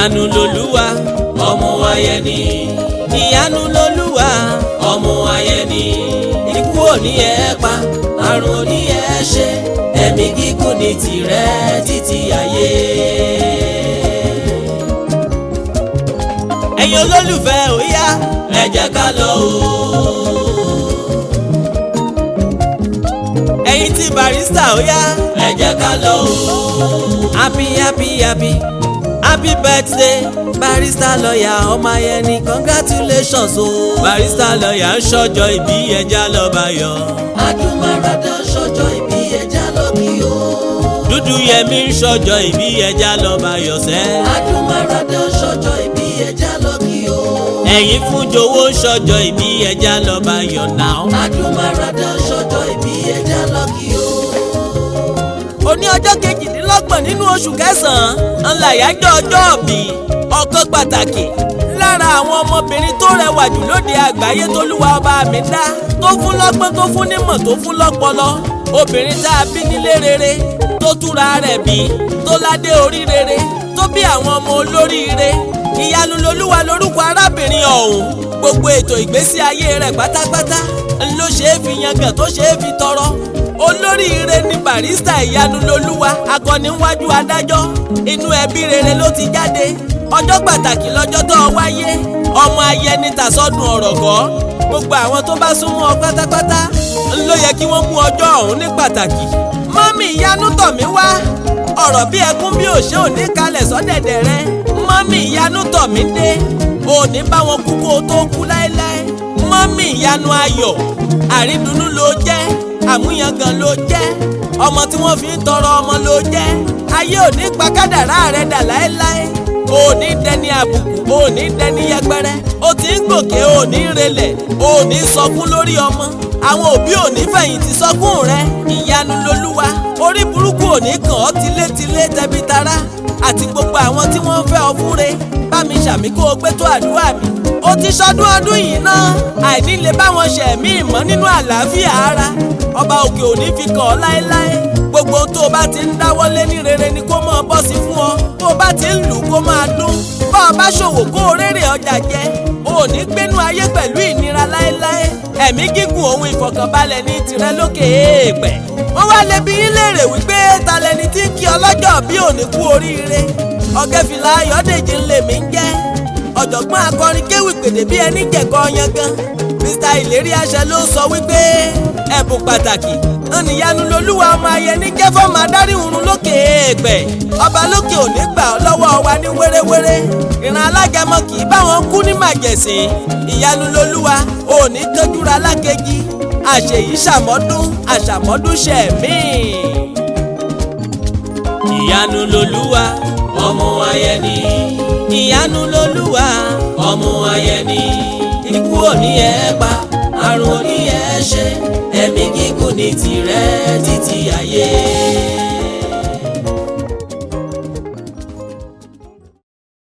Iyanuloluwa ọmọ Ayeni. Iyanuloluwa ọmọ Ayeni. Ikú ò ní ẹ pa, àrùn ò ní ẹ ṣe, ẹ̀mí gígùn ní tìrẹ títí ayé. Ẹ̀yin olólùfẹ́ ó yá ẹ jẹ́ ká lọ o. Ẹ̀yin tí Barrister ó yá ẹ jẹ́ ká lọ o. Happy happy happy happy birthday Barrister lawyer ọmọ Ayeni, congratulations o. Barrister lawyer ń ṣọjọ́ ìbí ẹja lọ́ba yọ. Adúmáradán ṣọjọ́ ìbí ẹja lọ́kì o. Dúdúyẹmí ń ṣọjọ́ ìbí ẹja lọ́ba yọ sẹ́. Adúmáradán ṣọjọ́ ìbí ẹja lọ́kì o. Ẹ̀yin Fúnjowó ń ṣọjọ́ ìbí ẹja lọ́ba yọ náà. Adúmáradán ṣọjọ́ ìbí ẹja lọ́kì o. Òní ọjọ́ kejìdínlọ́gbọ̀n nínú oṣù kẹsàn-án ńlá àyájọ́ ọjọ́ ìbí ọ̀kan pàtàkì lára àwọn ọmọbìnrin tó rẹwà jù lóde àgbáyé tólúwa ọba mi dá, tó fún lọ́gbọ́n, tó fún nímọ̀, tó fún lọ́pọlọ. Obìnrin tá a bí nílé rere, tó túra rẹ̀ bí, tó ládé orí rere, tó bí àwọn ọmọ olóríire. Iyanuloluwa lórúkọ arábìnrin ọ̀hún. Gbogbo ètò ìgbésí ayé rẹ̀ pátápátá ló ṣe é fi yangàn, tó ṣe é fi tọrọ. Olóríire ni Barrister Iyanuloluwa, akọni níwájú adájọ́. Inú ẹbí rere ló ti jáde. Ọjọ́ pàtàkì lọ́jọ́ tó wáyé. Ọmọ Ayeni tàsọ́dún ọ̀rọ̀ kọ́. Gbogbo àwọn tó bá súnmọ́ ọ pátápátá ló yẹ kí wọ́n mú ọjọ́ ọ̀hún ní pàtàkì. Mọ́mì Iyanutọ̀míwá, ọ̀rọ̀ bí ẹkún bí òṣè òní kalẹ̀ sọ́dẹ̀dẹ̀ rẹ. Mọ́mì Iyanutọ̀mídé, òní bá wọn kú kó tó kú láéláé. Mọ́mì Ìyanu Ayọ̀, àrídùnnú ló jẹ́, àmúyangàn ló jẹ́, ọmọ tí wọ́n fi ń tọrọ ọmọ ló jẹ́. Ayé ò ní pa kádàrá rẹ̀ dà láéláé. Ò ní dẹni àbùkù, ò ní dẹni yẹpẹrẹ. Ó ti ń gòkè, ò ní relẹ̀, ò ní sọkún lórí ọmọ. Àwọn òbí ò ní fẹ̀yìntì sọkún rẹ̀. Iyanuloluwa, orí burúkú ò ní kàn ọ́ tilétilé tẹbí tará. Àti gbogbo àwọn tí wọ́n fẹ́ ọ fúnre, bá mi ṣàmì kó o gbé tó àdúrà mi. Ó ti ṣọdún ọdún yìí náà, àìní lè bá wọn ṣẹ̀mí ìmọ̀ nínú àlàáfíà ara. Ọba òkè ò ní fi kàn ọ́ láéláé. Gbogbo tó o bá ti ń dáwọ́lé ní rere ni kó máa bọ́ sí fún ọ. Tó o bá ti ń lù kó máa dún. Bá ọ bá ṣòwò kó o rérè ọjà jẹ. O ò ní gbénú ayé pẹ̀lú ìnira láéláé. Ẹ̀mí gígùn ohun ìfọ̀kànbalẹ̀ ní tirẹ̀ lókè èèpẹ̀. Wọ́n wá lè bi yín léèrè wípé ta lẹni tí ń kí ọlọ́jọ́ bí òní kú oríire. Ọ̀gẹ́fìlà Ayọ̀dèjì ńlẹ̀ mi ń jẹ́. Ọ̀jọ̀gbọ́n akọrin kéwì pèdè bí ẹni jẹ̀kọ́ yangan. Mr. Ìlérí Àṣẹ ló sọ wípé ẹ̀bùn pàtàkì Iyanuloluwa ọmọ Ayeni jẹ́ fọ́mọ adarí hurun lókè èèpẹ̀. Ọba lókè ò ní gbà ọ́ lọ́wọ́ wa ní wéréwéré. Ìran alágẹmọ kì í bá wọn kú ní màjẹ̀sín. Iyanuloluwa ò ní tójúra lákejì. Àṣèyí ṣàmọ́dún, àṣàmọ́dún ṣẹ̀mí. Iyanuloluwa ọmọ Ayeni. Iyanuloluwa ọmọ Ayeni. Ikú ò ní ẹ pa, àrùn ò ní ẹ ṣe, ẹ̀mí gígùn ní tìrẹ títí ayé.